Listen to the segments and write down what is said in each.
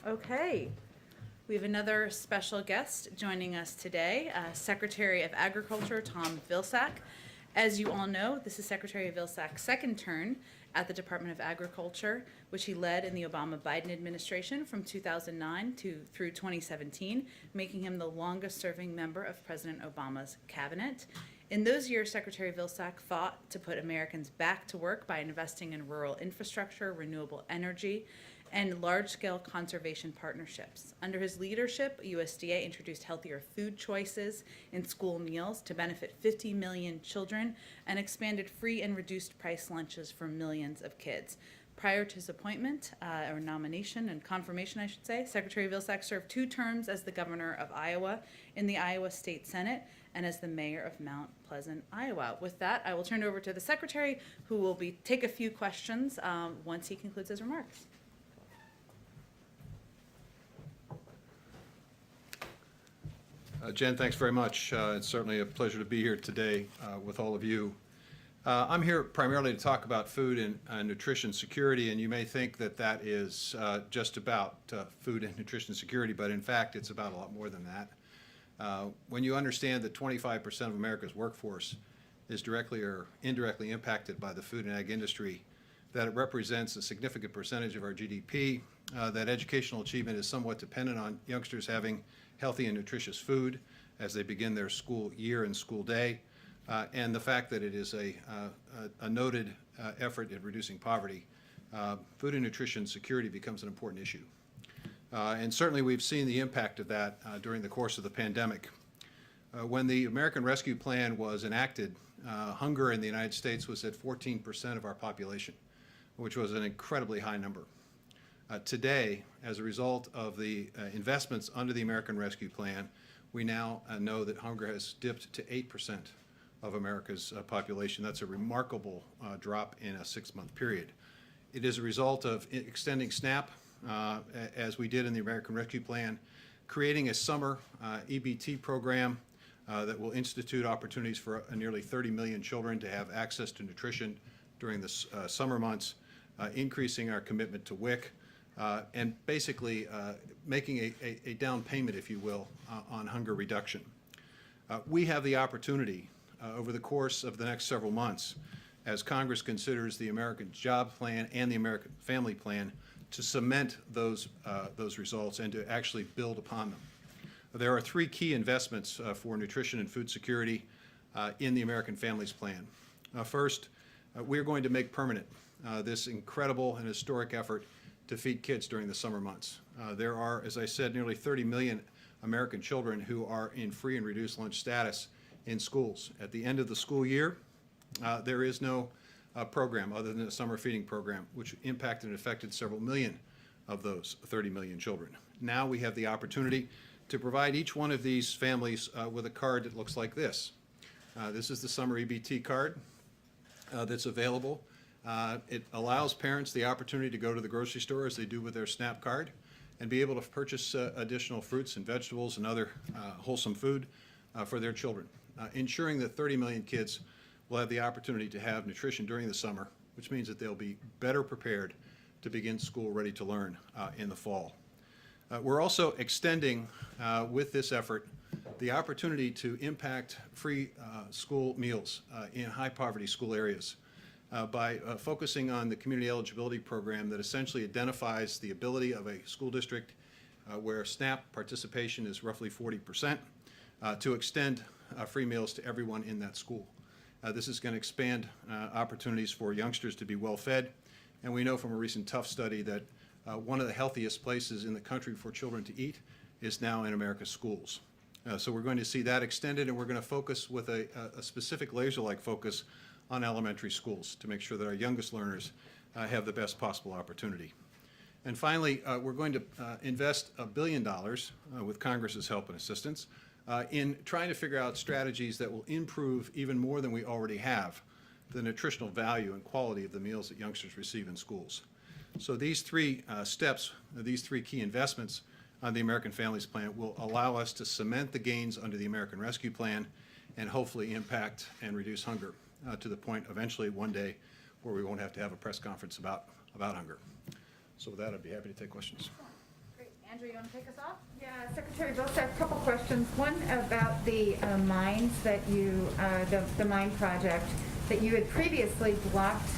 Okay, we have another special guest joining us today, Secretary of Agriculture Tom Vilsack. As you all know, this is Secretary Vilsack's second turn at the Department of Agriculture, which he led in the Obama-Biden administration from 2009 through 2017, making him the longest-serving member of President Obama's cabinet. In those years, Secretary Vilsack fought to put Americans back to work by investing in rural infrastructure, renewable energy, and large-scale conservation partnerships. Under his leadership, USDA introduced healthier food choices in school meals to benefit 50 million children and expanded free and reduced price lunches for millions of kids. Prior to his appointment, or nomination and confirmation, I should say, Secretary Vilsack served 2 terms as the governor of Iowa in the Iowa State Senate and as the mayor of Mount Pleasant, Iowa. With that, I will turn it over to the Secretary, who will take a few questions once he concludes his remarks. Jen, thanks very much. It's certainly a pleasure to be here today with all of you. I'm here primarily to talk about food and nutrition security, and you may think that that is just about food and nutrition security, but in fact it's about a lot more than that. When you understand that 25% of America's workforce is directly or indirectly impacted by the food and ag industry, that it represents a significant percentage of our GDP, that educational achievement is somewhat dependent on youngsters having healthy and nutritious food as they begin their school year and school day, and the fact that it is a noted effort at reducing poverty, food and nutrition security becomes an important issue. And certainly we've seen the impact of that during the course of the pandemic. When the American Rescue Plan was enacted, hunger in the United States was at 14% of our population, which was an incredibly high number. Today, as a result of the investments under the American Rescue Plan, we now know that hunger has dipped to 8% of America's population. That's a remarkable drop in a 6-month period. It is a result of extending SNAP, as we did in the American Rescue Plan, creating a summer EBT program that will institute opportunities for nearly 30 million children to have access to nutrition during the summer months, increasing our commitment to WIC, and basically making a down payment, if you will, on hunger reduction. We have the opportunity over the course of the next several months, as Congress considers the American Job Plan and the American Family Plan, to cement those results and to actually build upon them. There are 3 key investments for nutrition and food security in the American Families Plan. First, we're going to make permanent this incredible and historic effort to feed kids during the summer months. There are, as I said, nearly 30 million American children who are in free and reduced lunch status in schools. At the end of the school year, there is no program other than a summer feeding program, which impacted and affected several million of those 30 million children. Now we have the opportunity to provide each one of these families with a card that looks like this. This is the summer EBT card that's available. It allows parents the opportunity to go to the grocery store as they do with their SNAP card and be able to purchase additional fruits and vegetables and other wholesome food for their children, ensuring that 30 million kids will have the opportunity to have nutrition during the summer, which means that they'll be better prepared to begin school ready to learn in the fall. We're also extending with this effort the opportunity to impact free school meals in high poverty school areas. By focusing on the community eligibility program that essentially identifies the ability of a school district where SNAP participation is roughly 40% to extend free meals to everyone in that school. This is going to expand opportunities for youngsters to be well fed, and we know from a recent Tough study that one of the healthiest places in the country for children to eat is now in America's schools. So we're going to see that extended, and we're going to focus with a specific laser-like focus on elementary schools to make sure that our youngest learners have the best possible opportunity. And finally, we're going to invest $1 billion with Congress's help and assistance in trying to figure out strategies that will improve even more than we already have the nutritional value and quality of the meals that youngsters receive in schools. So these 3 steps, these 3 key investments on the American Families Plan will allow us to cement the gains under the American Rescue Plan and hopefully impact and reduce hunger to the point eventually one day where we won't have to have a press conference about hunger. So with that, I'd be happy to take questions. Great. Andrew, you want to kick us off? Yeah, Secretary Vilsack, a couple questions. One about the mines that you, the mine project that you had previously blocked,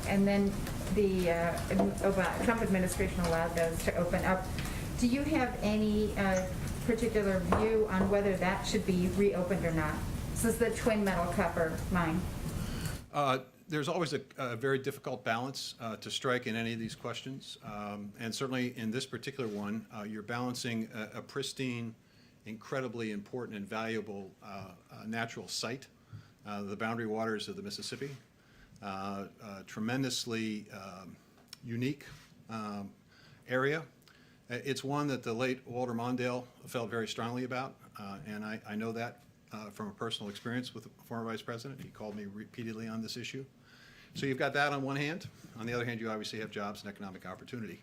and then the Trump administration allowed those to open up. Do you have any particular view on whether that should be reopened or not? This is the twin metal copper mine. There's always a very difficult balance to strike in any of these questions. And certainly in this particular one, you're balancing a pristine, incredibly important and valuable natural site, the boundary waters of the Mississippi, tremendously unique area. It's one that the late Walter Mondale felt very strongly about, and I know that from a personal experience with the former vice president. He called me repeatedly on this issue. So you've got that on one hand. On the other hand, you obviously have jobs and economic opportunity.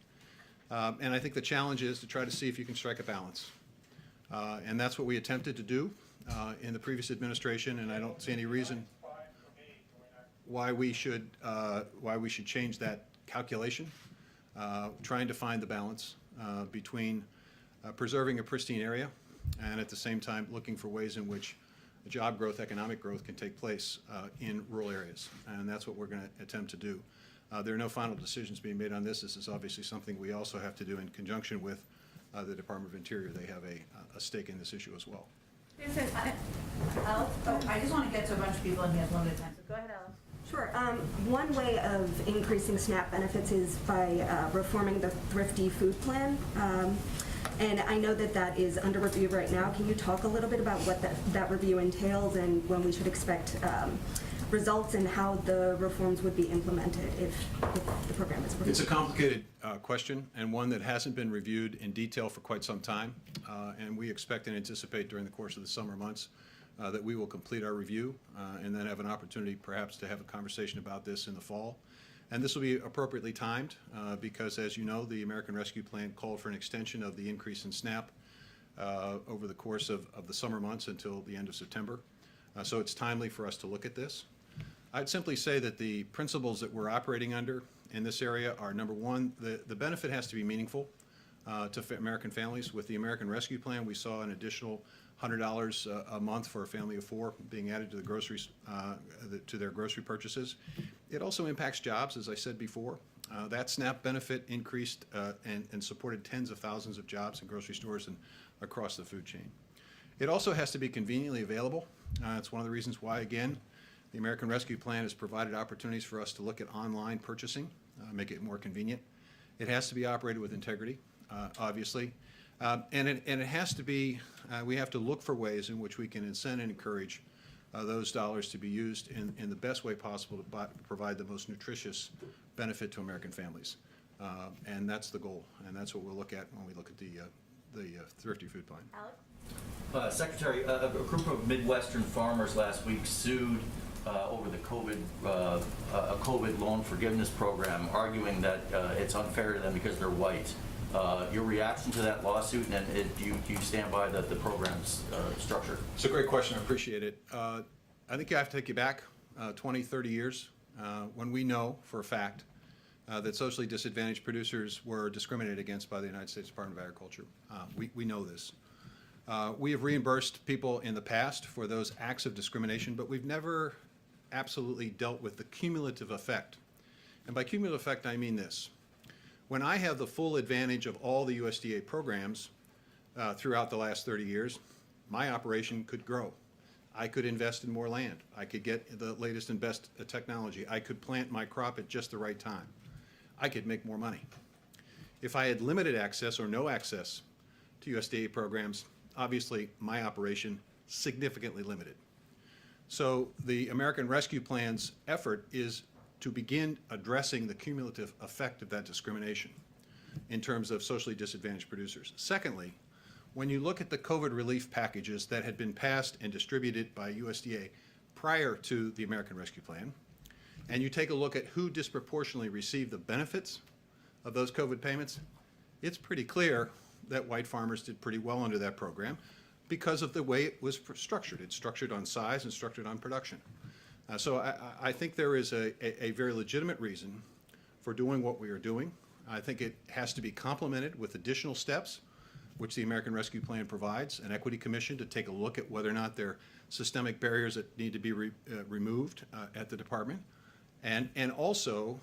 And I think the challenge is to try to see if you can strike a balance. And that's what we attempted to do in the previous administration, and I don't see any reason why we should change that calculation, trying to find the balance between preserving a pristine area and at the same time looking for ways in which job growth, economic growth can take place in rural areas. And that's what we're going to attempt to do. There are no final decisions being made on this. This is obviously something we also have to do in conjunction with the Department of Interior. They have a stake in this issue as well. Alex? Oh, I just want to get to a bunch of people and he has limited time, so go ahead, Alex. Sure. One way of increasing SNAP benefits is by reforming the Thrifty Food Plan. And I know that that is under review right now. Can you talk a little bit about what that review entails and when we should expect results and how the reforms would be implemented if the program is approved? It's a complicated question and one that hasn't been reviewed in detail for quite some time. And we expect and anticipate during the course of the summer months that we will complete our review and then have an opportunity perhaps to have a conversation about this in the fall. And this will be appropriately timed because, as you know, the American Rescue Plan called for an extension of the increase in SNAP over the course of the summer months until the end of September. So it's timely for us to look at this. I'd simply say that the principles that we're operating under in this area are, number one, the benefit has to be meaningful to American families. With the American Rescue Plan, we saw an additional $100 a month for a family of four being added to the groceries, to their grocery purchases. It also impacts jobs, as I said before. That SNAP benefit increased and supported tens of thousands of jobs in grocery stores and across the food chain. It also has to be conveniently available. It's one of the reasons why, again, the American Rescue Plan has provided opportunities for us to look at online purchasing, make it more convenient. It has to be operated with integrity, obviously. And it has to be, we have to look for ways in which we can incent and encourage those dollars to be used in the best way possible to provide the most nutritious benefit to American families. And that's the goal, and that's what we'll look at when we look at the Thrifty Food Plan. Alex? Secretary, a group of Midwestern farmers last week sued over the COVID loan forgiveness program, arguing that it's unfair to them because they're white. Your reaction to that lawsuit, and do you stand by the program's structure? It's a great question. I appreciate it. I think I have to take you back 20, 30 years when we know for a fact that socially disadvantaged producers were discriminated against by the United States Department of Agriculture. We know this. We have reimbursed people in the past for those acts of discrimination, but we've never absolutely dealt with the cumulative effect. And by cumulative effect, I mean this. When I have the full advantage of all the USDA programs throughout the last 30 years, my operation could grow. I could invest in more land. I could get the latest and best technology. I could plant my crop at just the right time. I could make more money. If I had limited access or no access to USDA programs, obviously my operation significantly limited. So the American Rescue Plan's effort is to begin addressing the cumulative effect of that discrimination in terms of socially disadvantaged producers. Secondly, when you look at the COVID relief packages that had been passed and distributed by USDA prior to the American Rescue Plan, and you take a look at who disproportionately received the benefits of those COVID payments, it's pretty clear that white farmers did pretty well under that program because of the way it was structured. It's structured on size and structured on production. So I think there is a very legitimate reason for doing what we are doing. I think it has to be complemented with additional steps, which the American Rescue Plan provides, an equity commission to take a look at whether or not there are systemic barriers that need to be removed at the department, and also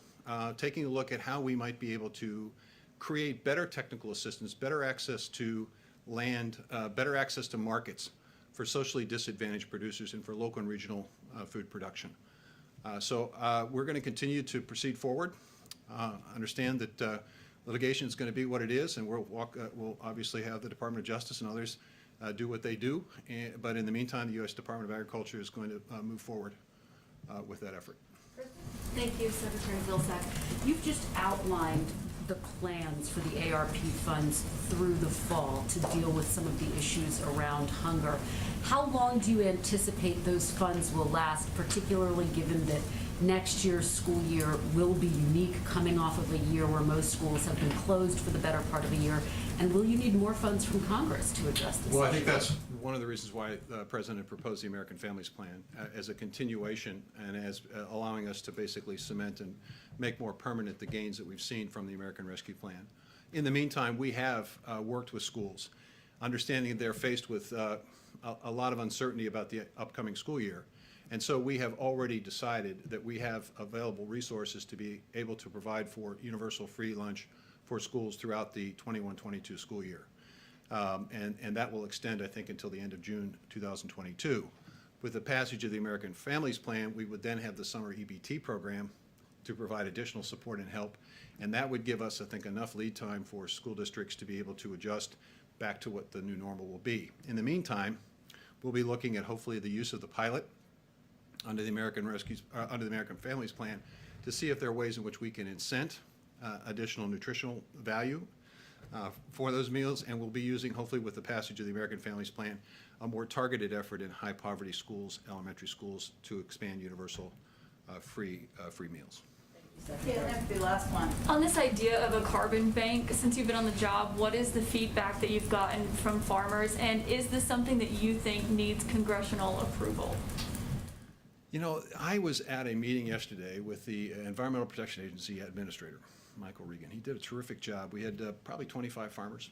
taking a look at how we might be able to create better technical assistance, better access to land, better access to markets for socially disadvantaged producers and for local and regional food production. So we're going to continue to proceed forward. Understand that litigation is going to be what it is, and we'll obviously have the Department of Justice and others do what they do. But in the meantime, the U.S. Department of Agriculture is going to move forward with that effort. Thank you, Secretary Vilsack. You've just outlined the plans for the ARP funds through the fall to deal with some of the issues around hunger. How long do you anticipate those funds will last, particularly given that next year's school year will be unique, coming off of a year where most schools have been closed for the better part of a year? And will you need more funds from Congress to address this Well, I issue? think that's one of the reasons why the President proposed the American Families Plan as a continuation and as allowing us to basically cement and make more permanent the gains that we've seen from the American Rescue Plan. In the meantime, we have worked with schools, understanding that they're faced with a lot of uncertainty about the upcoming school year. And so we have already decided that we have available resources to be able to provide for universal free lunch for schools throughout the 21-22 school year. And that will extend, I think, until the end of June 2022. With the passage of the American Families Plan, we would then have the summer EBT program to provide additional support and help. And that would give us, I think, enough lead time for school districts to be able to adjust back to what the new normal will be. In the meantime, we'll be looking at hopefully the use of the pilot under the American Families Plan to see if there are ways in which we can incent additional nutritional value for those meals, and we'll be using, hopefully with the passage of the American Families Plan, a more targeted effort in high poverty schools, elementary schools, to expand universal free meals. Okay, and that's the last one. On this idea of a carbon bank, since you've been on the job, what is the feedback that you've gotten from farmers, and is this something that you think needs congressional approval? You know, I was at a meeting yesterday with the Environmental Protection Agency Administrator, Michael Regan. He did a terrific job. We had probably 25 farmers.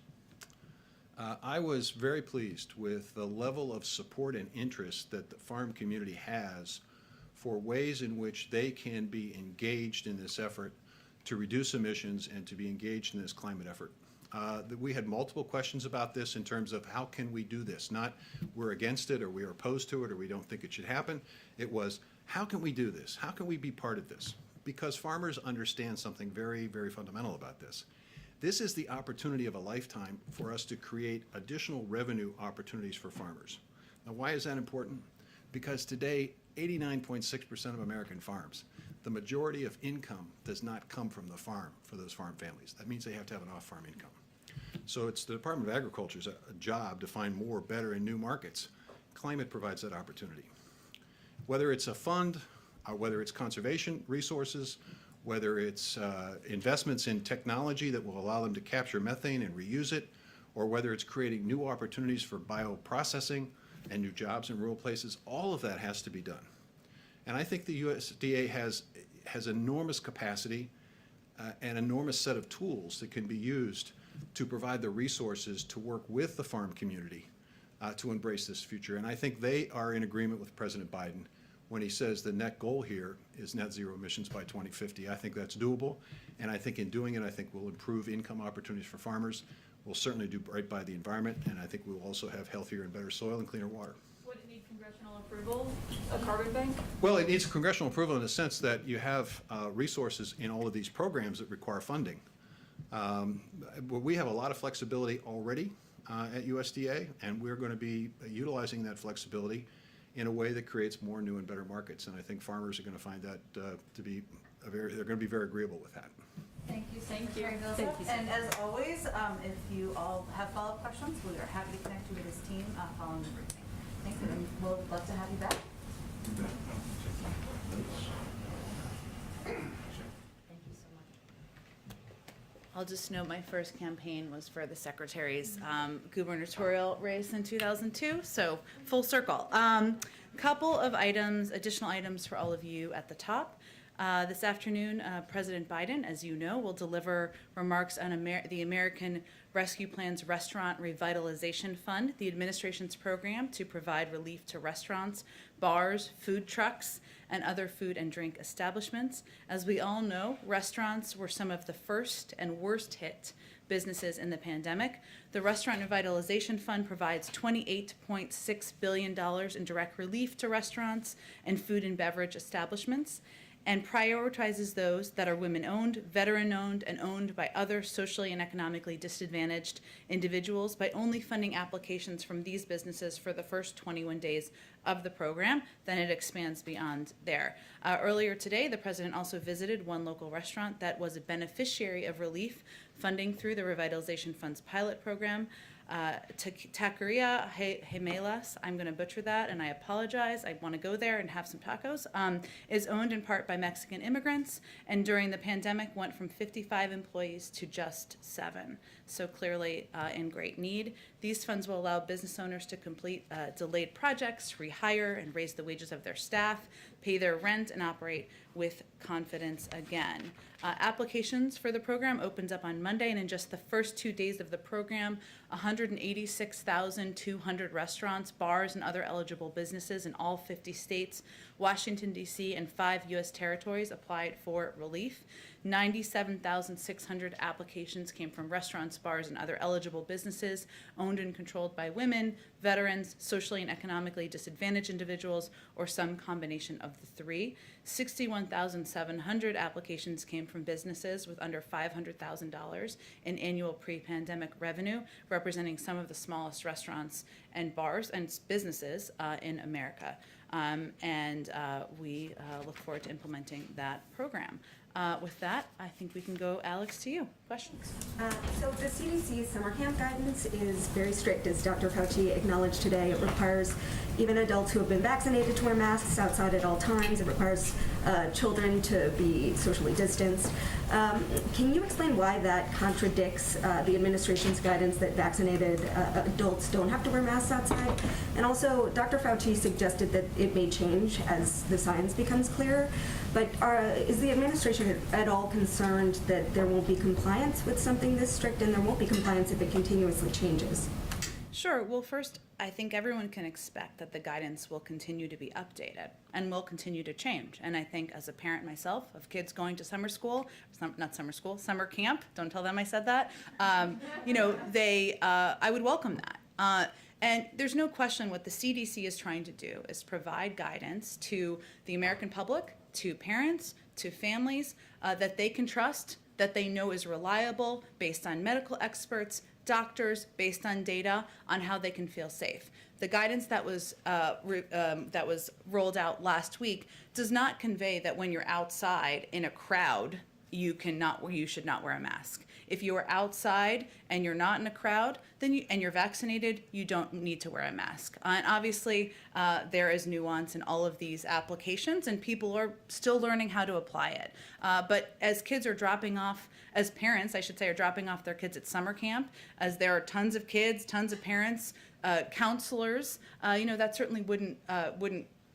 I was very pleased with the level of support and interest that the farm community has for ways in which they can be engaged in this effort to reduce emissions and to be engaged in this climate effort. We had multiple questions about this in terms of how can we do this? Not we're against it or we are opposed to it or we don't think it should happen. It was how can we do this? How can we be part of this? Because farmers understand something very, very fundamental about this. This is the opportunity of a lifetime for us to create additional revenue opportunities for farmers. Now, why is that important? Because today, 89.6% of American farms, the majority of income does not come from the farm for those farm families. That means they have to have an off-farm income. So it's the Department of Agriculture's job to find more, better, and new markets. Climate provides that opportunity. Whether it's a fund, whether it's conservation resources, whether it's investments in technology that will allow them to capture methane and reuse it, or whether it's creating new opportunities for bioprocessing and new jobs in rural places, all of that has to be done. And I think the USDA has enormous capacity, an enormous set of tools that can be used to provide the resources to work with the farm community to embrace this future. And I think they are in agreement with President Biden when he says the net goal here is net zero emissions by 2050. I think that's doable, and I think in doing it, I think we'll improve income opportunities for farmers. We'll certainly do right by the environment, and I think we'll also have healthier and better soil and cleaner water. Would it need congressional approval, a carbon bank? Well, it needs congressional approval in the sense that you have resources in all of these programs that require funding. We have a lot of flexibility already at USDA, and we're going to be utilizing that flexibility in a way that creates more new and better markets. And I think farmers are going to find that to be they're going to be very agreeable with that. Thank you, Thank you. Secretary Vilsack. Thank you, And as always, if you all have follow-up questions, we are happy to connect you with this team following the briefing. Thanks, and we'll love to have you back. Thank you so much. I'll just note my first campaign was for the Secretary's gubernatorial race in 2002, so full circle. Couple of items, additional items for all of you at the top. This afternoon, President Biden, as you know, will deliver remarks on the American Rescue Plan's Restaurant Revitalization Fund, the administration's program to provide relief to restaurants, bars, food trucks, and other food and drink establishments. As we all know, restaurants were some of the first and worst hit businesses in the pandemic. The Restaurant Revitalization Fund provides $28.6 billion in direct relief to restaurants and food and beverage establishments, and prioritizes those that are women-owned, veteran-owned, and owned by other socially and economically disadvantaged individuals by only funding applications from these businesses for the first 21 days of the program. Then it expands beyond there. Earlier today, the president also visited one local restaurant that was a beneficiary of relief funding through the Revitalization Fund's pilot program. Taqueria Gemelas, I'm going to butcher that and I apologize. I want to go there and have some tacos, is owned in part by Mexican immigrants, and during the pandemic went from 55 employees to just 7. So clearly in great need. These funds will allow business owners to complete delayed projects, rehire and raise the wages of their staff, pay their rent, and operate with confidence again. Applications for the program opens up on Monday, and in just the first 2 days of the program, 186,200 restaurants, bars, and other eligible businesses in all 50 states, Washington, D.C., and 5 U.S. territories applied for relief. 97,600 applications came from restaurants, bars, and other eligible businesses owned and controlled by women, veterans, socially and economically disadvantaged individuals, or some combination of the three. 61,700 applications came from businesses with under $500,000 in annual pre-pandemic revenue, representing some of the smallest restaurants and bars and businesses in America. We look forward to implementing that program. With that, I think we can go, Alex, to you. Questions? So the CDC summer camp guidance is very strict, as Dr. Fauci acknowledged today. It requires even adults who have been vaccinated to wear masks outside at all times. It requires children to be socially distanced. Can you explain why that contradicts the administration's guidance that vaccinated adults don't have to wear masks outside? And also, Dr. Fauci suggested that it may change as the science becomes clearer. But is the administration at all concerned that there won't be compliance with something this strict, and there won't be compliance if it continuously changes? Sure. Well, first, I think everyone can expect that the guidance will continue to be updated and will continue to change. And I think as a parent myself of kids going to summer camp, don't tell them I said that, I would welcome that. And there's no question what the CDC is trying to do is provide guidance to the American public, to parents, to families that they can trust, that they know is reliable, based on medical experts, doctors, based on data on how they can feel safe. The guidance that was rolled out last week does not convey that when you're outside in a crowd, you should not wear a mask. If you are outside and you're not in a crowd, and you're vaccinated, you don't need to wear a mask. And obviously, there is nuance in all of these applications, and people are still learning how to apply it. But as kids are dropping off, as parents, I should say, are dropping off their kids at summer camp, as there are tons of kids, tons of parents, counselors, that certainly wouldn't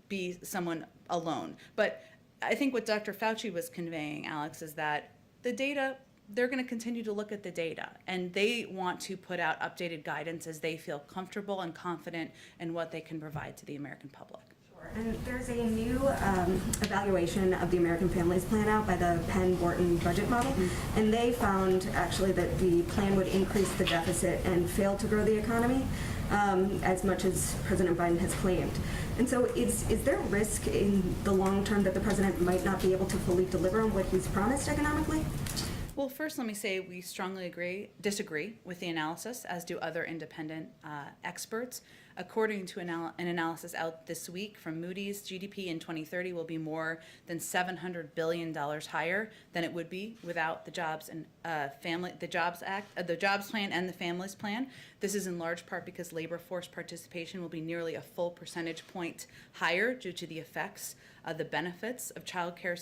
be someone alone. But I think what Dr. Fauci was conveying, Alex, is that the data, they're going to continue to look at the data, and they want to put out updated guidance as they feel comfortable and confident in what they can provide to the American public. Sure. And there's a new evaluation of the American Families Plan out by the Penn-Wharton budget model, and they found actually that the plan would increase the deficit and fail to grow the economy as much as President Biden has claimed. And so is there risk in the long term that the president might not be able to fully deliver on what he's promised economically? Well, first, let me say we strongly disagree with the analysis, as do other independent experts. According to an analysis out this week from Moody's, GDP in 2030 will be more than $700 billion higher than it would be without the Jobs Plan and the Families Plan. This is in large part because labor force participation will be nearly a full percentage point higher due to the effects the benefits of childcare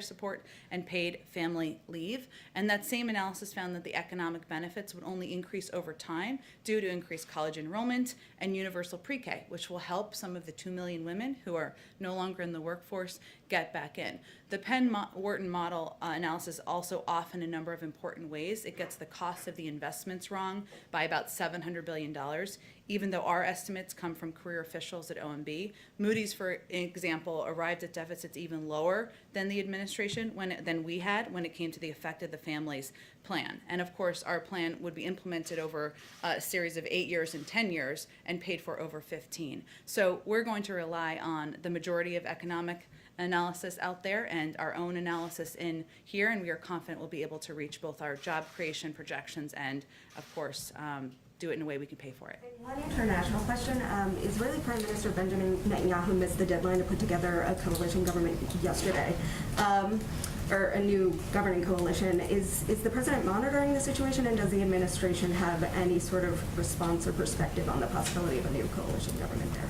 support, and paid family leave. And that same analysis found that the economic benefits would only increase over time due to increased college enrollment and universal pre-K, which will help some of the 2 million women who are no longer in the workforce get back in. The Penn-Wharton model analysis also off in a number of important ways. It gets the cost of the investments wrong by about $700 billion, even though our estimates come from career officials at OMB. Moody's, for example, arrived at deficits even lower than the administration than we had when it came to the effect of the family's plan. And of course, our plan would be implemented over a series of 8 years and 10 years and paid for over 15. So we're going to rely on the majority of economic analysis out there and our own analysis in here, and we are confident we'll be able to reach both our job creation projections and, of course, do it in a way we can pay for it. One international question. Israeli Prime Minister Benjamin Netanyahu missed the deadline to put together a coalition government yesterday, or a new governing coalition. Is the president monitoring the situation, and does the administration have any sort of response or perspective on the possibility of a new coalition government there?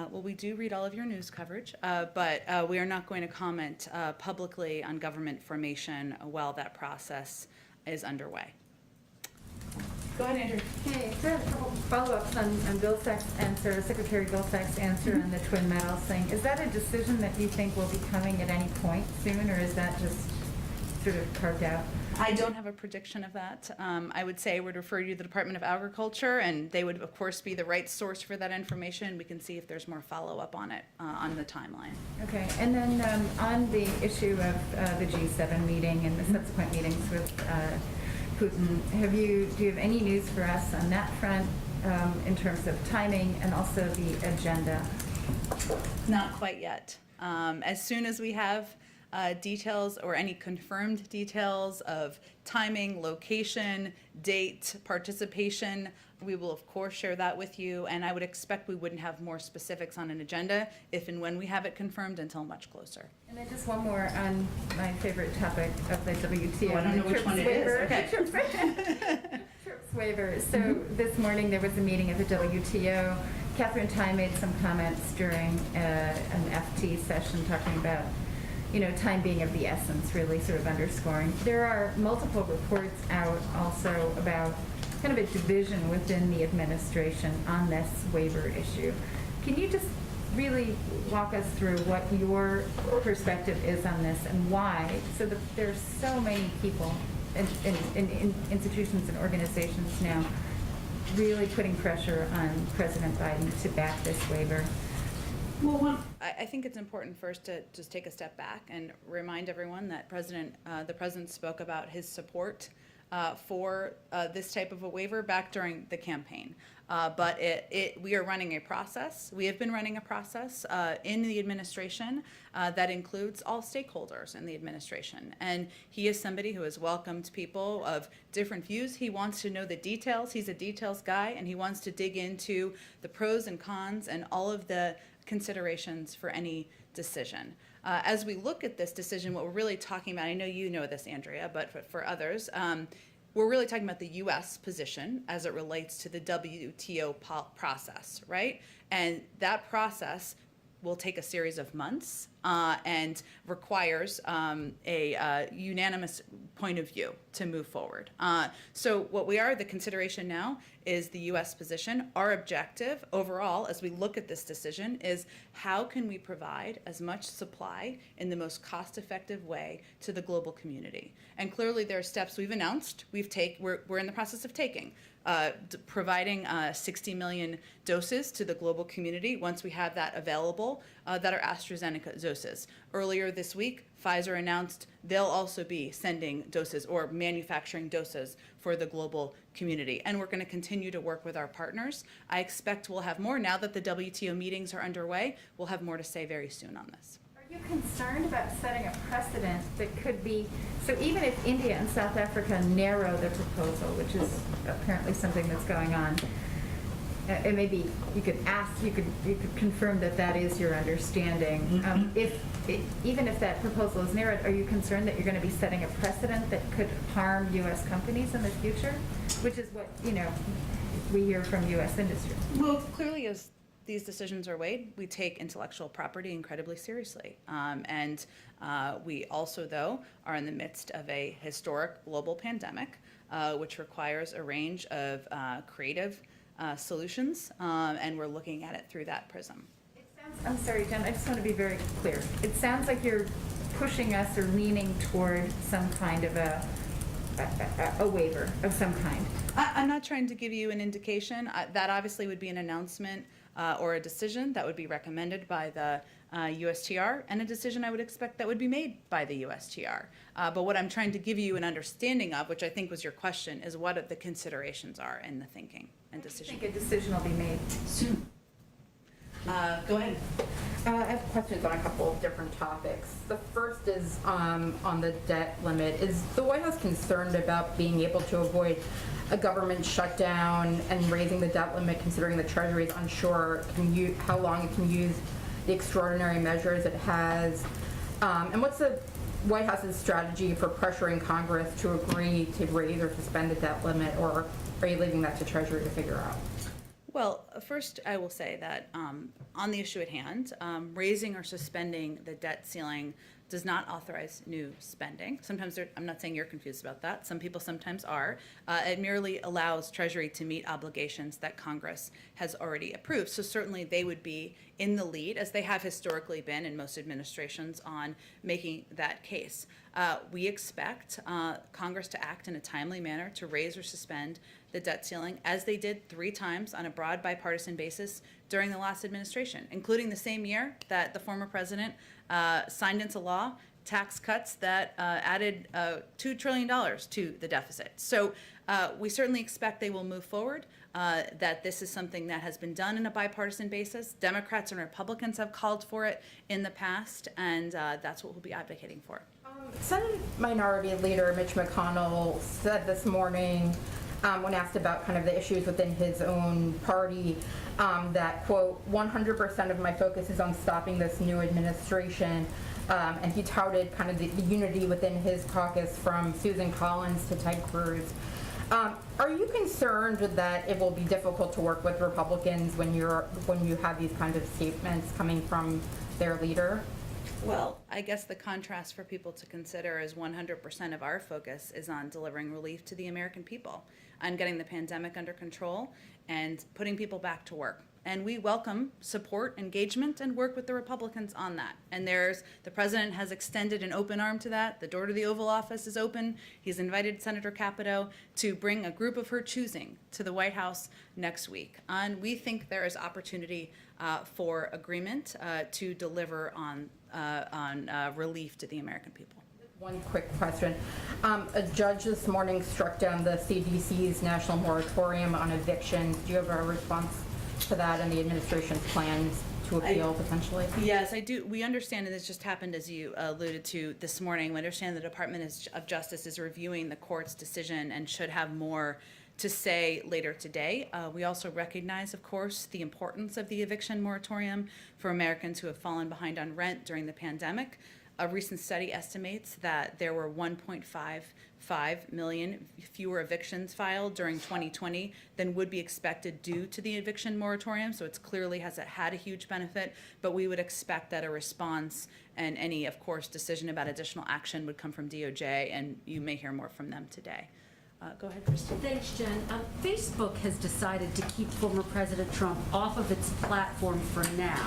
Well, we do read all of your news coverage, but we are not going to comment publicly on government formation while that process is underway. Go ahead, Andrew. Hey, so I have a couple follow-ups on Vilsack's answer, Secretary Vilsack's answer on the Twin Metals thing. Is that a decision that you think will be coming at any point soon, or is that just sort of carved out? I don't have a prediction of that. I would say I would refer you to the Department of Agriculture, and they would, of course, be the right source for that information. We can see if there's more follow-up on it on the timeline. Okay, and then on the issue of the G7 meeting and the subsequent meetings with Putin, do you have any news for us on that front in terms of timing and also the agenda? Not quite yet. As soon as we have details or any confirmed details of timing, location, date, participation, we will of course share that with you, and I would expect we wouldn't have more specifics on an agenda if and when we have it confirmed until much closer. And then just one more on my favorite topic of the WTO. Oh, I don't know which one it is. Okay. TRIPS waiver. So this morning there was a meeting of the WTO. Catherine Tai made some comments during an FT session talking about, time being of the essence, really sort of underscoring. There are multiple reports out also about kind of a division within the administration on this waiver issue. Can you just really walk us through what your perspective is on this and why? So that there's so many people in institutions and organizations now really putting pressure on President Biden to back this waiver. Well, I think it's important first to just take a step back and remind everyone that the president spoke about his support for this type of a waiver back during the campaign. But we are running a process. We have been running a process in the administration that includes all stakeholders in the administration. And he is somebody who has welcomed people of different views. He wants to know the details. He's a details guy, and he wants to dig into the pros and cons and all of the considerations for any decision. As we look at this decision, what we're really talking about, I know you know this, Andrea, but for others, we're really talking about the U.S. position as it relates to the WTO process, right? And that process will take a series of months and requires a unanimous point of view to move forward. So what the consideration now is the U.S. position. Our objective overall, as we look at this decision, is how can we provide as much supply in the most cost-effective way to the global community? And clearly there are steps we've announced, we're in the process of taking. Providing 60 million doses to the global community once we have that available that are AstraZeneca doses. Earlier this week, Pfizer announced they'll also be sending doses or manufacturing doses for the global community. And we're going to continue to work with our partners. I expect we'll have more. Now that the WTO meetings are underway, we'll have more to say very soon on this. Are you concerned about setting a precedent that could be, so even if India and South Africa narrow the proposal, which is apparently something that's going on, and maybe you could confirm that is your understanding. Even if that proposal is narrowed, are you concerned that you're going to be setting a precedent that could harm U.S. companies in the future? Which is what, we hear from U.S. industry. Well, clearly as these decisions are weighed, we take intellectual property incredibly seriously. And we also, though, are in the midst of a historic global pandemic, which requires a range of creative solutions, and we're looking at it through that prism. It I'm sorry, Jen, I just want to be very clear. It sounds like you're pushing us or leaning toward some kind of a waiver of some kind. I'm not trying to give you an indication. That obviously would be an announcement or a decision that would be recommended by the USTR, and a decision I would expect that would be made by the USTR. But what I'm trying to give you an understanding of, which I think was your question, is what the considerations are in the thinking and I decision. think a decision will be made. Soon. Go ahead. I have questions on a couple of different topics. The first is on the debt limit. Is the White House concerned about being able to avoid a government shutdown and raising the debt limit, considering the Treasury is unsure how long it can use the extraordinary measures it has? And what's the White House's strategy for pressuring Congress to agree to raise or suspend the debt limit, or are you leaving that to Treasury to figure out? Well, first, I will say that on the issue at hand, raising or suspending the debt ceiling does not authorize new spending. Sometimes, I'm not saying you're confused about that. Some people sometimes are. It merely allows Treasury to meet obligations that Congress has already approved. So certainly they would be in the lead, as they have historically been in most administrations, on making that case. We expect Congress to act in a timely manner to raise or suspend the debt ceiling, as they did 3 times on a broad bipartisan basis during the last administration, including the same year that the former president signed into law tax cuts that added $2 trillion to the deficit. So we certainly expect they will move forward, that this is something that has been done on a bipartisan basis. Democrats and Republicans have called for it in the past, and that's what we'll be advocating for. Senate Minority Leader Mitch McConnell said this morning, when asked about kind of the issues within his own party, that, quote, 100% of my focus is on stopping this new administration. And he touted kind of the unity within his caucus, from Susan Collins to Ted Cruz. Are you concerned that it will be difficult to work with Republicans when you have these kinds of statements coming from their leader? Well, I guess the contrast for people to consider is 100% of our focus is on delivering relief to the American people, on getting the pandemic under control and putting people back to work. And we welcome support, engagement, and work with the Republicans on that. And the president has extended an open arm to that. The door to the Oval Office is open. He's invited Senator Capito to bring a group of her choosing to the White House next week. And we think there is opportunity for agreement to deliver on relief to the American people. One quick question. A judge this morning struck down the CDC's national moratorium on evictions. Do you have a response to that and the administration's plans to appeal potentially? Yes, I do. We understand, and this just happened, as you alluded to this morning, we understand the Department of Justice is reviewing the court's decision and should have more to say later today. We also recognize, of course, the importance of the eviction moratorium for Americans who have fallen behind on rent during the pandemic. A recent study estimates that there were 1.55 million fewer evictions filed during 2020 than would be expected due to the eviction moratorium. So it's clearly has had a huge benefit, but we would expect that a response and any, of course, decision about additional action would come from DOJ, and you may hear more from them today. Go ahead, Christine. Thanks, Jen. Facebook has decided to keep former President Trump off of its platform for now.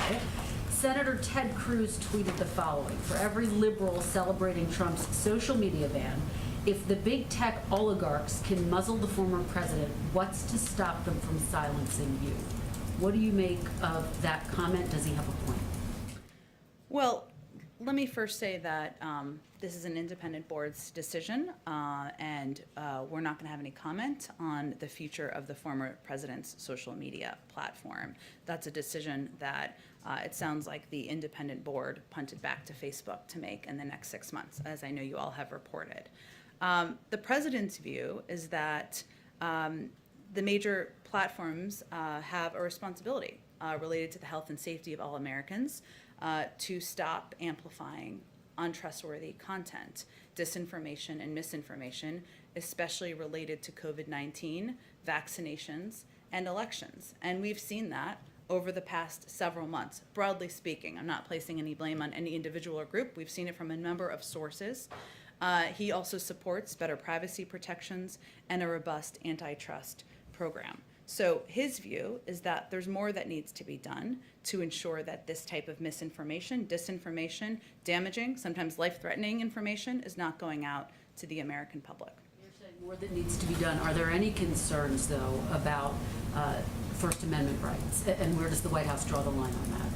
Senator Ted Cruz tweeted the following: for every liberal celebrating Trump's social media ban, if the big tech oligarchs can muzzle the former president, what's to stop them from silencing you? What do you make of that comment? Does he have a point? Well, let me first say that this is an independent board's decision, and we're not going to have any comment on the future of the former president's social media platform. That's a decision that it sounds like the independent board punted back to Facebook to make in the next 6 months, as I know you all have reported. The president's view is that the major platforms have a responsibility related to the health and safety of all Americans to stop amplifying untrustworthy content, disinformation and misinformation, especially related to COVID-19, vaccinations, and elections. And we've seen that over the past several months, broadly speaking. I'm not placing any blame on any individual or group. We've seen it from a number of sources. He also supports better privacy protections and a robust antitrust program. So his view is that there's more that needs to be done to ensure that this type of misinformation, disinformation, damaging, sometimes life-threatening information is not going out to the American public. You're saying more that needs to be done. Are there any concerns, though, about First Amendment rights? And where does the White House draw the line on that?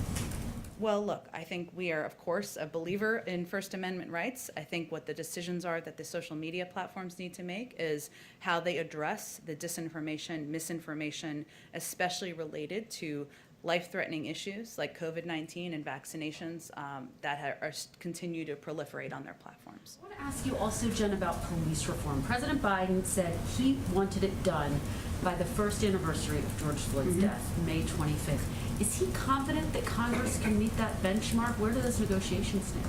Well, look, I think we are, of course, a believer in First Amendment rights. I think what the decisions are that the social media platforms need to make is how they address the disinformation, misinformation, especially related to life-threatening issues like COVID-19 and vaccinations that continue to proliferate on their platforms. I want to ask you also, Jen, about police reform. President Biden said he wanted it done by the first anniversary of George Floyd's death, May 25th. Is he confident that Congress can meet that benchmark? Where do those negotiations stand?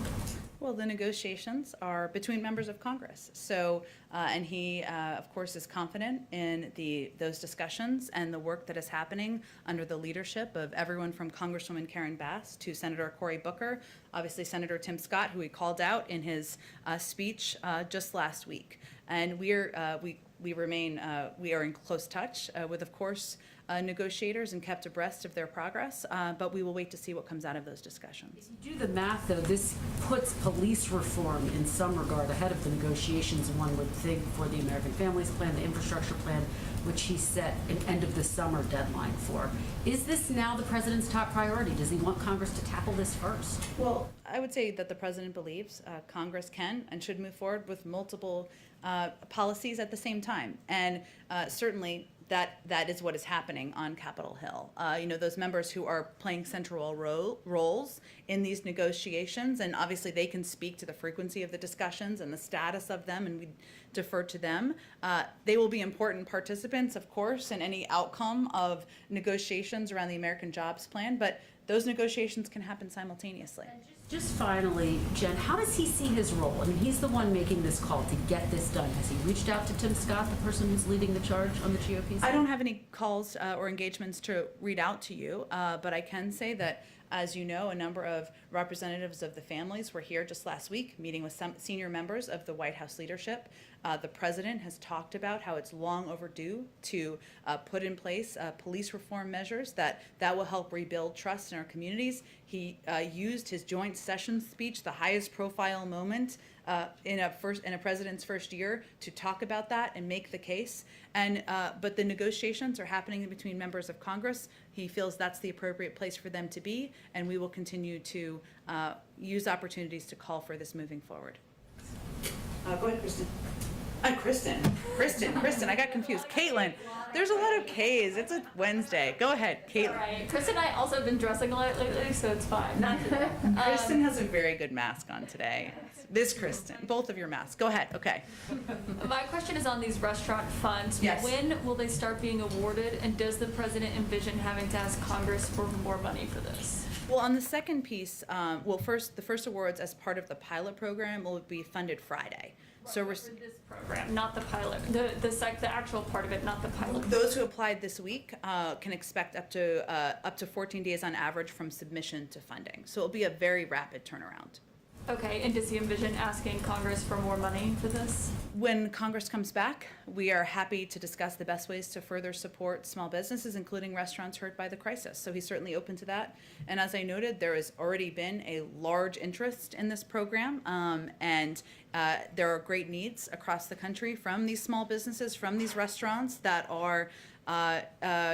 Well, the negotiations are between members of Congress. So, and he, of course, is confident in those discussions and the work that is happening under the leadership of everyone from Congresswoman Karen Bass to Senator Cory Booker, obviously Senator Tim Scott, who he called out in his speech just last week. And we are in close touch with, of course, negotiators and kept abreast of their progress, but we will wait to see what comes out of those discussions. If you do the math, though, this puts police reform in some regard ahead of the negotiations, one would think, for the American Families Plan, the infrastructure plan, which he set an end of the summer deadline for. Is this now the president's top priority? Does he want Congress to tackle this first? Well, I would say that the president believes Congress can and should move forward with multiple policies at the same time. And certainly that is what is happening on Capitol Hill. Those members who are playing central roles in these negotiations, and obviously they can speak to the frequency of the discussions and the status of them, and we defer to them. They will be important participants, of course, in any outcome of negotiations around the American Jobs Plan, but those negotiations can happen simultaneously. Just finally, Jen, how does he see his role? I mean, he's the one making this call to get this done. Has he reached out to Tim Scott, the person who's leading the charge on the GOP side? I don't have any calls or engagements to read out to you, but I can say that, as you know, a number of representatives of the families were here just last week, meeting with some senior members of the White House leadership. The president has talked about how it's long overdue to put in place police reform measures that will help rebuild trust in our communities. He used his joint session speech, the highest profile moment in a president's first year, to talk about that and make the case. And but the negotiations are happening between members of Congress. He feels that's the appropriate place for them to be, and we will continue to use opportunities to call for this moving forward. Go ahead, Kristen. Kristen, I got confused. Caitlin, there's a lot of K's. It's a Wednesday. Go ahead, Caitlin. Right. Kristen and I also have been dressing a lot lately, so it's fine. Kristen has a very good mask on today. This Kristen, both of your masks. Go ahead, okay. My question is on these restaurant funds. Yes. When will they start being awarded, and does the president envision having to ask Congress for more money for this? Well, on the second piece, the first awards as part of the pilot program will be funded Friday. So we're For this program, not the pilot, the actual part of it, not the pilot. those who applied this week can expect up to 14 days on average from submission to funding. So it'll be a very rapid turnaround. Okay, and does he envision asking Congress for more money for this? When Congress comes back, we are happy to discuss the best ways to further support small businesses, including restaurants hurt by the crisis. So he's certainly open to that. And as I noted, there has already been a large interest in this program, and there are great needs across the country from these small businesses, from these restaurants that are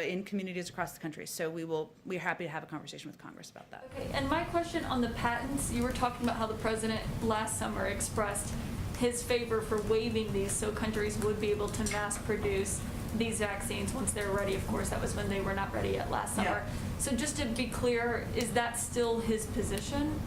in communities across the country. So we're happy to have a conversation with Congress about that. Okay, and my question on the patents, you were talking about how the president last summer expressed his favor for waiving these so countries would be able to mass produce these vaccines once they're ready. Of course, that was when they were not ready yet last summer. Yeah. So just to be clear, is that still his position?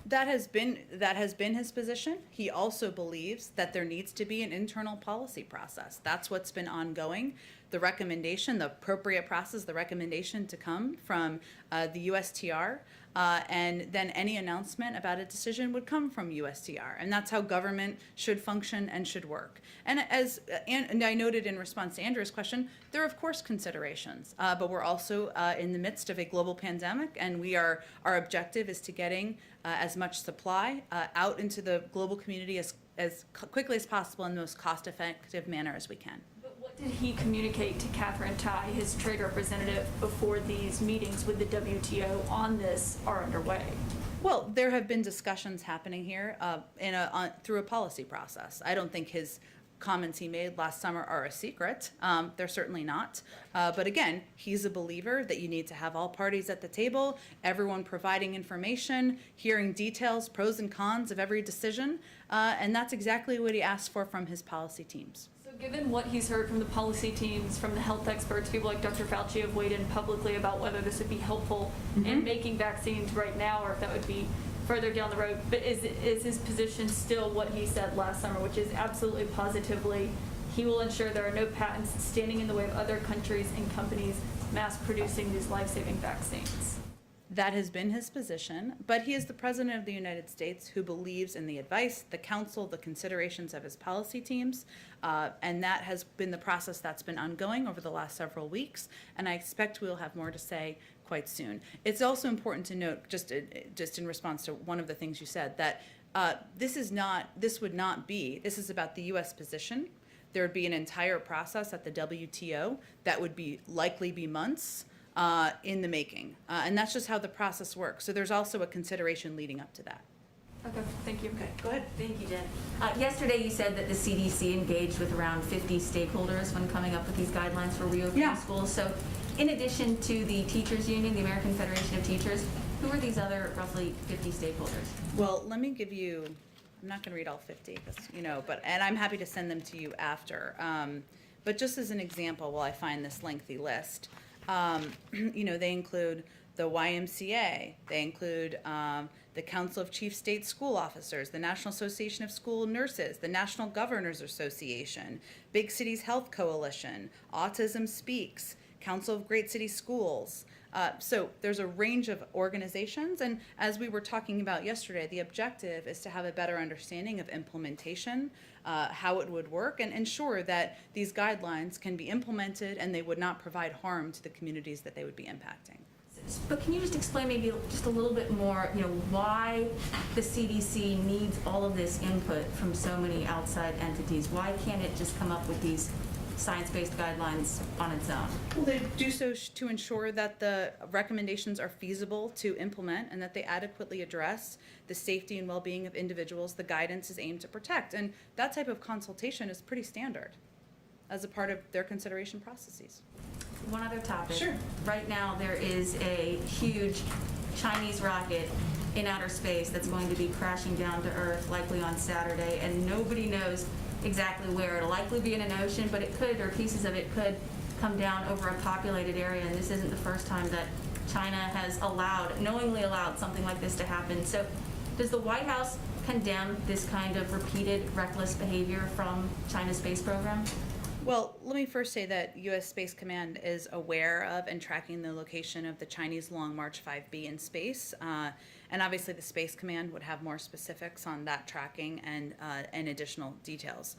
That has been his position. He also believes that there needs to be an internal policy process. That's what's been ongoing. The recommendation, the appropriate process, the recommendation to come from the USTR, and then any announcement about a decision would come from USTR. And that's how government should function and should work. And as and I noted in response to Andrew's question, there are of course considerations, but we're also in the midst of a global pandemic, and our objective is to getting as much supply out into the global community as quickly as possible in the most cost-effective manner as we can. But what Did he communicate to Catherine Tai, his trade representative, before these meetings with the WTO on this are underway? Well, there have been discussions happening here through a policy process. I don't think his comments he made last summer are a secret. They're certainly not. But again, he's a believer that you need to have all parties at the table, everyone providing information, hearing details, pros and cons of every decision. And that's exactly what he asked for from his policy teams. So given what he's heard from the policy teams, from the health experts, people like Dr. Fauci have weighed in publicly about whether this would be helpful in making vaccines right now or if that would be further down the road. But is his position still what he said last summer, which is absolutely positively he will ensure there are no patents standing in the way of other countries and companies mass producing these life-saving vaccines? That has been his position, but he is the President of the United States who believes in the advice, the counsel, the considerations of his policy teams, and that has been the process that's been ongoing over the last several weeks, and I expect we'll have more to say quite soon. It's also important to note, just in response to one of the things you said, that this is about the U.S. position. There would be an entire process at the WTO that would likely be months in the making. And that's just how the process works. So there's also a consideration leading up to that. Okay, thank you. Okay, go ahead. Thank you, Jen. Yesterday, you said that the CDC engaged with around 50 stakeholders when coming up with these guidelines for reopening schools. So in addition to the teachers union, the American Federation of Teachers, who are these other roughly 50 stakeholders? Well, let me give you, I'm not going to read all 50, and I'm happy to send them to you after. But just as an example, while I find this lengthy list, they include the YMCA, they include the Council of Chief State School Officers, the National Association of School Nurses, the National Governors Association, Big Cities Health Coalition, Autism Speaks, Council of Great City Schools. So there's a range of organizations, and as we were talking about yesterday, the objective is to have a better understanding of implementation, how it would work, and ensure that these guidelines can be implemented and they would not provide harm to the communities that they would be impacting. But can you just explain maybe just a little bit more, why the CDC needs all of this input from so many outside entities? Why can't it just come up with these science-based guidelines on its own? Well, they do so to ensure that the recommendations are feasible to implement and that they adequately address the safety and well-being of individuals the guidance is aimed to protect. And that type of consultation is pretty standard as a part of their consideration processes. One other topic. Sure. Right now, there is a huge Chinese rocket in outer space that's going to be crashing down to Earth, likely on Saturday, and nobody knows exactly where. It'll likely be in an ocean, but it could, or pieces of it could, come down over a populated area, and this isn't the first time that China has knowingly allowed something like this to happen. So does the White House condemn this kind of repeated reckless behavior from China's space program? Well, let me first say that U.S. Space Command is aware of and tracking the location of the Chinese Long March 5B in space. And obviously the Space Command would have more specifics on that tracking and additional details.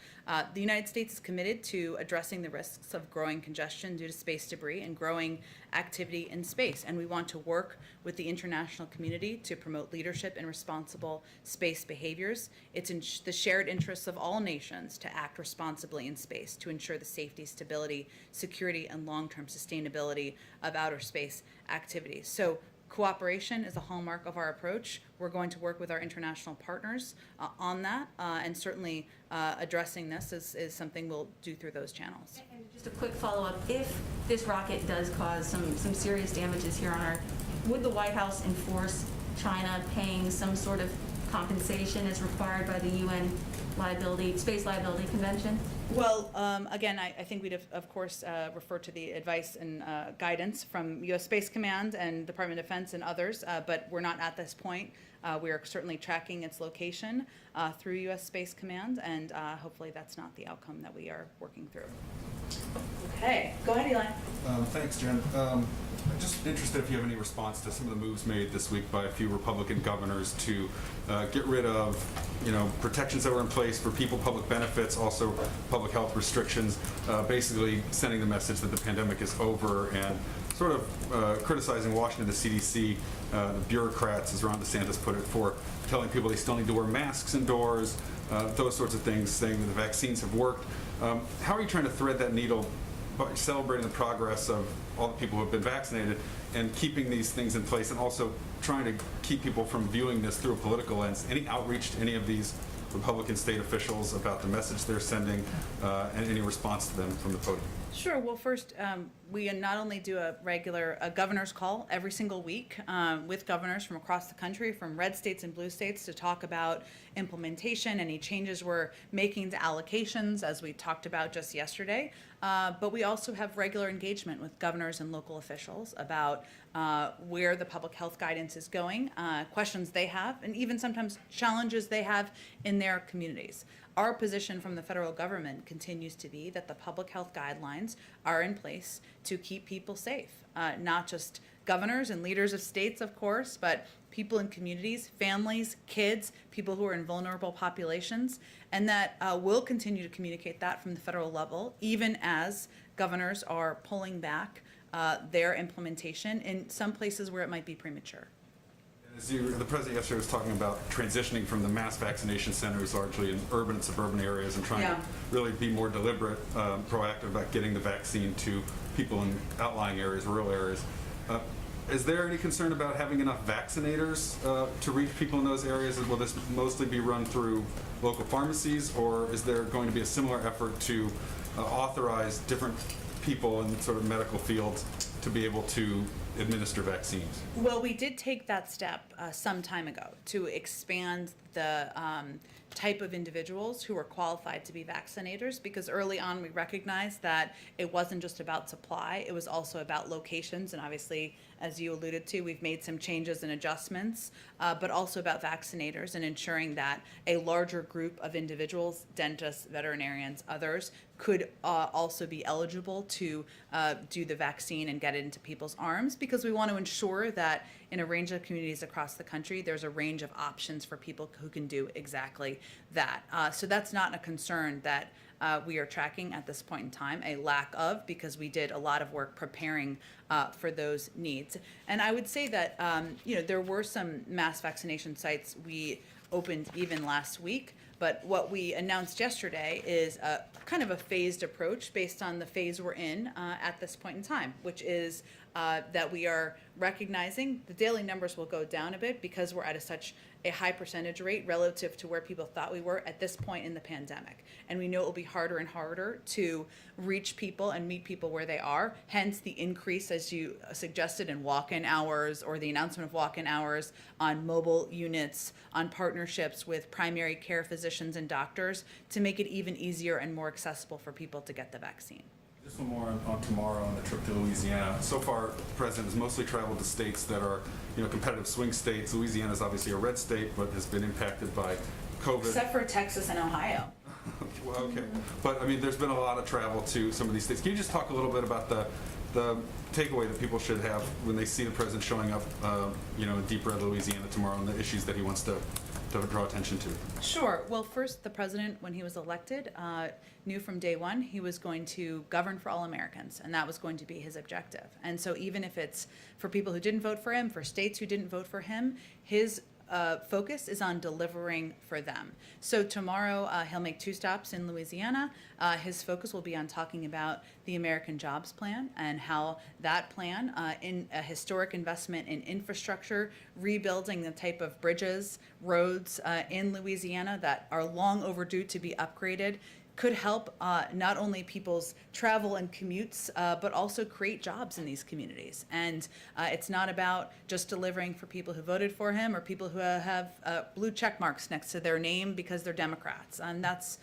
The United States is committed to addressing the risks of growing congestion due to space debris and growing activity in space. And we want to work with the international community to promote leadership in responsible space behaviors. It's in the shared interests of all nations to act responsibly in space to ensure the safety, stability, security, and long-term sustainability of outer space activities. So cooperation is a hallmark of our approach. We're going to work with our international partners on that, and certainly addressing this is something we'll do through those channels. And just a quick follow-up. If this rocket does cause some serious damages here on Earth, would the White House enforce China paying some sort of compensation as required by the UN Space Liability Convention? Well, again, I think we'd of course refer to the advice and guidance from U.S. Space Command and Department of Defense and others, but we're not at this point. We are certainly tracking its location through U.S. Space Command, and hopefully that's not the outcome that we are working through. Okay, go ahead, Eli. Thanks, Jen. I'm just interested if you have any response to some of the moves made this week by a few Republican governors to get rid of, protections that were in place for people, public benefits, also public health restrictions, basically sending the message that the pandemic is over and sort of criticizing Washington, the CDC, the bureaucrats, as Ron DeSantis put it, for telling people they still need to wear masks indoors, those sorts of things, saying that the vaccines have worked. How are you trying to thread that needle by celebrating the progress of all the people who have been vaccinated and keeping these things in place, and also trying to keep people from viewing this through a political lens? Any outreach to any of these Republican state officials about the message they're sending, and any response to them from the podium? Sure. Well, first, we not only do a regular governor's call every single week with governors from across the country, from red states and blue states, to talk about implementation, any changes we're making to allocations, as we talked about just yesterday. But we also have regular engagement with governors and local officials about where the public health guidance is going, questions they have, and even sometimes challenges they have in their communities. Our position from the federal government continues to be that the public health guidelines are in place to keep people safe, not just governors and leaders of states, of course, but people in communities, families, kids, people who are in vulnerable populations, and that we'll continue to communicate that from the federal level, even as governors are pulling back their implementation in some places where it might be premature. The president yesterday was talking about transitioning from the mass vaccination centers largely in urban and suburban areas, and trying to really be more deliberate, proactive about getting the vaccine to people in outlying areas, rural areas. Is there any concern about having enough vaccinators to reach people in those areas? Will this mostly be run through local pharmacies, or is there going to be a similar effort to authorize different people in sort of medical fields to be able to administer vaccines? Well, we did take that step some time ago to expand the type of individuals who are qualified to be vaccinators, because early on we recognized that it wasn't just about supply, it was also about locations, and obviously, as you alluded to, we've made some changes and adjustments, but also about vaccinators and ensuring that a larger group of individuals, dentists, veterinarians, others, could also be eligible to do the vaccine and get it into people's arms, because we want to ensure that in a range of communities across the country, there's a range of options for people who can do exactly that. So that's not a concern that we are tracking at this point in time, a lack of, because we did a lot of work preparing for those needs. And I would say that, there were some mass vaccination sites we opened even last week, but what we announced yesterday is a kind of a phased approach based on the phase we're in at this point in time, which is that we are recognizing the daily numbers will go down a bit because we're at such a high percentage rate relative to where people thought we were at this point in the pandemic. And we know it will be harder and harder to reach people and meet people where they are, hence the increase, as you suggested, in walk-in hours, or the announcement of walk-in hours on mobile units, on partnerships with primary care physicians and doctors to make it even easier and more accessible for people to get the vaccine. Just one more on tomorrow on the trip to Louisiana. So far, the president has mostly traveled to states that are, competitive swing states. Louisiana is obviously a red state, but has been impacted by COVID. Except for Texas and Ohio. Well, okay. But, there's been a lot of travel to some of these states. Can you just talk a little bit about the takeaway that people should have when they see the president showing up, in deep red Louisiana tomorrow, and the issues that he wants to draw attention to? Sure. Well, first, the president, when he was elected, knew from day one he was going to govern for all Americans, and that was going to be his objective. And so even if it's for people who didn't vote for him, for states who didn't vote for him, his focus is on delivering for them. So tomorrow he'll make 2 stops in Louisiana. His focus will be on talking about the American Jobs Plan and how that plan, in a historic investment in infrastructure, rebuilding the type of bridges, roads in Louisiana that are long overdue to be upgraded, could help not only people's travel and commutes, but also create jobs in these communities. And it's not about just delivering for people who voted for him or people who have blue check marks next to their name because they're Democrats. And that's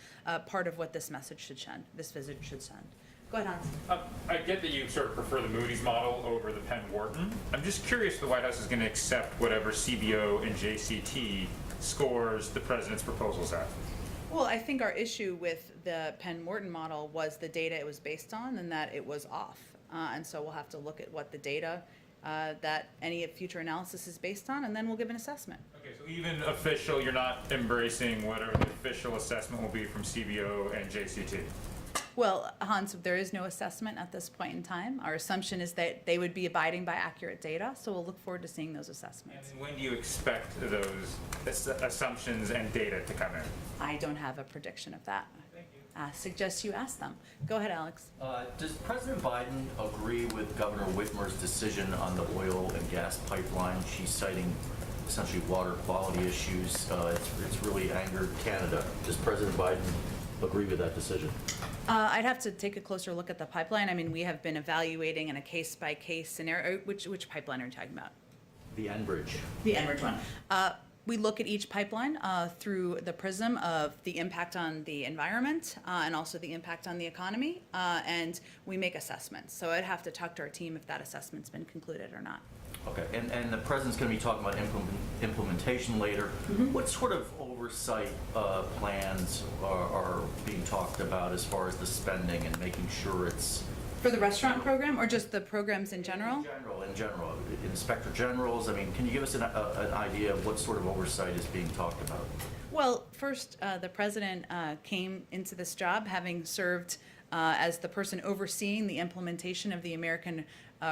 part of what this message should send, this visit should send. Go ahead, Hans. I get that you sort of prefer the Moody's model over the Penn Wharton. I'm just curious if the White House is going to accept whatever CBO and JCT scores the president's proposals at. Well, I think our issue with the Penn Wharton model was the data it was based on, and that it was off. And so we'll have to look at what the data that any future analysis is based on, and then we'll give an assessment. Okay, so even official, you're not embracing whatever the official assessment will be from CBO and JCT? Well, Hans, there is no assessment at this point in time. Our assumption is that they would be abiding by accurate data, so we'll look forward to seeing those assessments. And when do you expect those assumptions and data to come in? I don't have a prediction of that. Suggest you ask them. Go ahead, Alex. Does President Biden agree with Governor Whitmer's decision on the oil and gas pipeline? She's citing essentially water quality issues. It's really angered Canada. Does President Biden agree with that decision? I'd have to take a closer look at the pipeline. I mean, we have been evaluating in a case-by-case scenario. Which pipeline are you talking about? The Enbridge. The Enbridge one. We look at each pipeline through the prism of the impact on the environment and also the impact on the economy, and we make assessments. So I'd have to talk to our team if that assessment's been concluded or not. Okay, and the president's going to be talking about implementation later. What sort of oversight plans are being talked about as far as the spending and making sure it's... For the restaurant program or just the programs in general? In general. Inspector generals, I mean, can you give us an idea of what sort of oversight is being talked about? Well, first, the president came into this job having served as the person overseeing the implementation of the American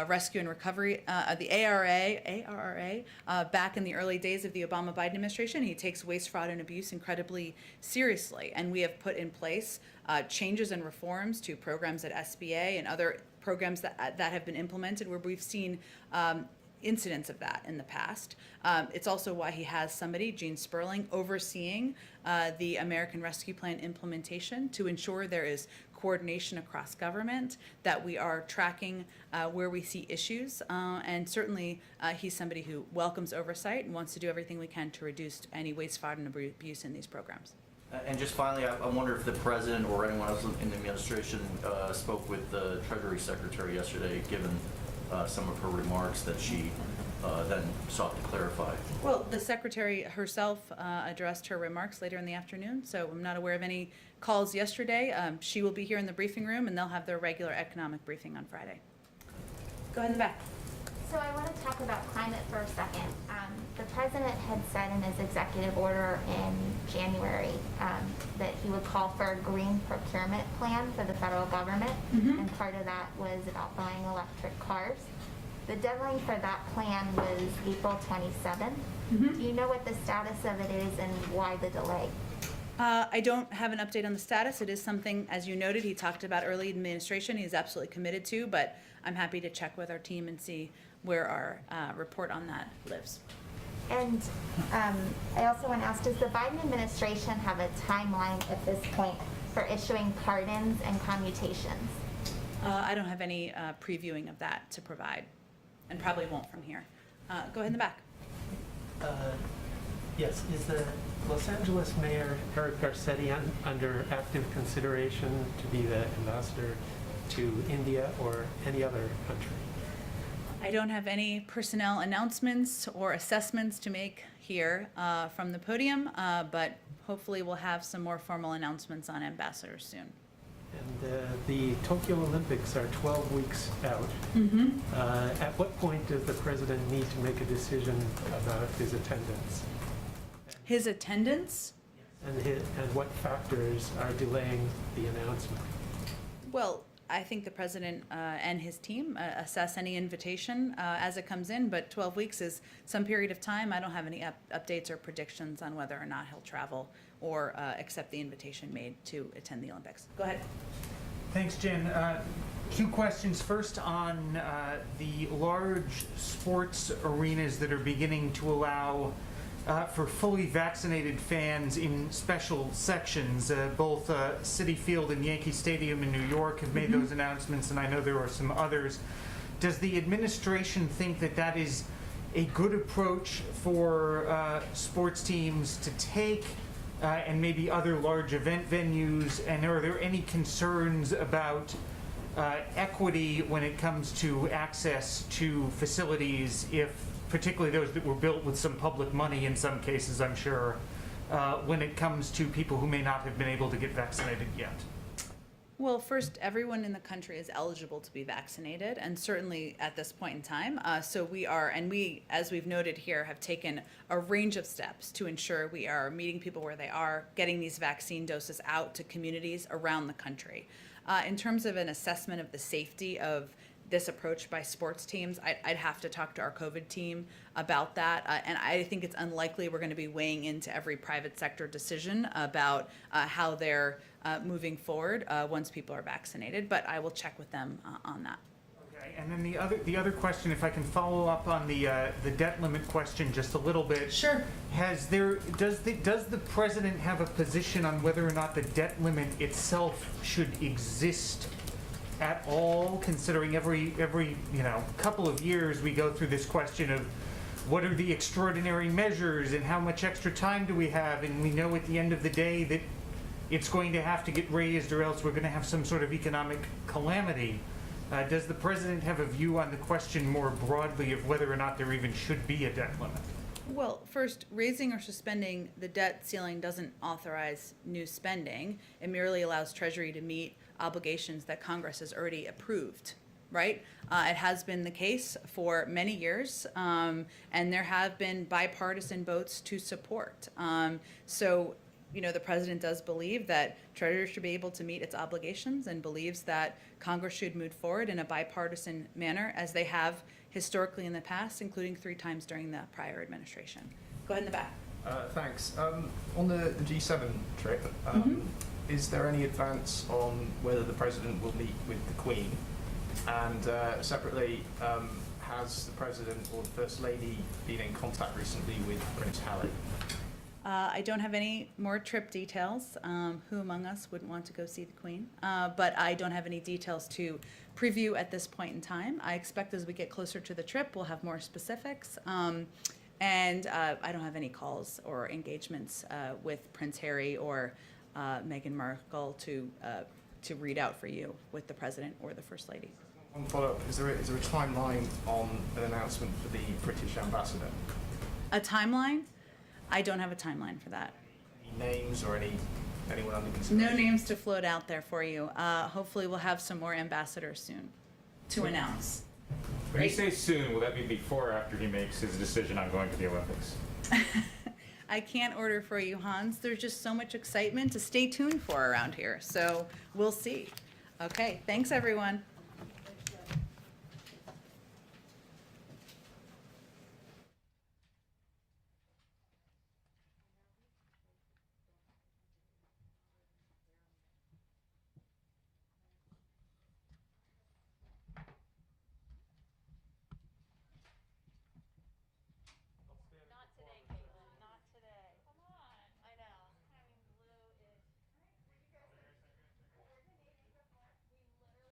Rescue and Recovery, the ARRA, back in the early days of the Obama-Biden administration. He takes waste, fraud, and abuse incredibly seriously, and we have put in place changes and reforms to programs at SBA and other programs that have been implemented where we've seen incidents of that in the past. It's also why he has somebody, Gene Sperling, overseeing the American Rescue Plan implementation to ensure there is coordination across government, that we are tracking where we see issues, and certainly he's somebody who welcomes oversight and wants to do everything we can to reduce any waste, fraud, and abuse in these programs. And just finally, I wonder if the president or anyone else in the administration spoke with the Treasury Secretary yesterday, given some of her remarks that she then sought to clarify. Well, the secretary herself addressed her remarks later in the afternoon, so I'm not aware of any calls yesterday. She will be here in the briefing room, and they'll have their regular economic briefing on Friday. Go ahead in the back. So I want to talk about climate for a second. The president had said in his executive order in January that he would call for a green procurement plan for the federal government, and part of that was about buying electric cars. The deadline for that plan was April 27th. Do you know what the status of it is and why the delay? I don't have an update on the status. It is something, as you noted, he talked about early administration. He's absolutely committed to, but I'm happy to check with our team and see where our report on that lives. And I also want to ask, does the Biden administration have a timeline at this point for issuing pardons and commutations? I don't have any previewing of that to provide, and probably won't from here. Go ahead in the back. Yes, is the Los Angeles Mayor Eric Garcetti under active consideration to be the ambassador to India or any other country? I don't have any personnel announcements or assessments to make here from the podium, but hopefully we'll have some more formal announcements on ambassadors soon. And the Tokyo Olympics are 12 weeks out. At what point does the president need to make a decision about his attendance? His attendance? And what factors are delaying the announcement? Well, I think the president and his team assess any invitation as it comes in, but 12 weeks is some period of time. I don't have any updates or predictions on whether or not he'll travel or accept the invitation made to attend the Olympics. Go ahead. Thanks, Jen. Two questions. First, on the large sports arenas that are beginning to allow for fully vaccinated fans in special sections. Both Citi Field and Yankee Stadium in New York have made those announcements, and I know there are some others. Does the administration think that that is a good approach for sports teams to take, and maybe other large event venues? And are there any concerns about equity when it comes to access to facilities, if particularly those that were built with some public money in some cases, I'm sure, when it comes to people who may not have been able to get vaccinated yet? Well, first, everyone in the country is eligible to be vaccinated, and certainly at this point in time. So we are, and we, as we've noted here, have taken a range of steps to ensure we are meeting people where they are, getting these vaccine doses out to communities around the country. In terms of an assessment of the safety of this approach by sports teams, I'd have to talk to our COVID team about that. And I think it's unlikely we're going to be weighing into every private sector decision about how they're moving forward once people are vaccinated. But I will check with them on that. Okay, and then the other question, if I can follow up on the debt limit question just a little bit. Sure. Does the president have a position on whether or not the debt limit itself should exist at all, considering every couple of years we go through this question of what are the extraordinary measures and how much extra time do we have, and we know at the end of the day that it's going to have to get raised or else we're going to have some sort of economic calamity. Does the president have a view on the question more broadly of whether or not there even should be a debt limit? Well, first, raising or suspending the debt ceiling doesn't authorize new spending. It merely allows Treasury to meet obligations that Congress has already approved, right? It has been the case for many years, and there have been bipartisan votes to support. So, the president does believe that Treasury should be able to meet its obligations and believes that Congress should move forward in a bipartisan manner, as they have historically in the past, including 3 times during the prior administration. Go ahead in the back. Thanks. On the G7 trip, is there any advance on whether the president will meet with the Queen? And separately, has the president or the First Lady been in contact recently with Prince Harry? I don't have any more trip details. Who among us wouldn't want to go see the Queen? But I don't have any details to preview at this point in time. I expect as we get closer to the trip, we'll have more specifics. And I don't have any calls or engagements with Prince Harry or Meghan Markle to read out for you with the President or the First Lady. One follow-up, is there a timeline on an announcement for the British ambassador? A timeline? I don't have a timeline for that. Any names or anyone under consideration? No names to float out there for you. Hopefully we'll have some more ambassadors soon to announce. When you say soon, will that be before or after he makes his decision on going to the Olympics? I can't order for you, Hans. There's just so much excitement to stay tuned for around here. So we'll see. Okay, thanks everyone.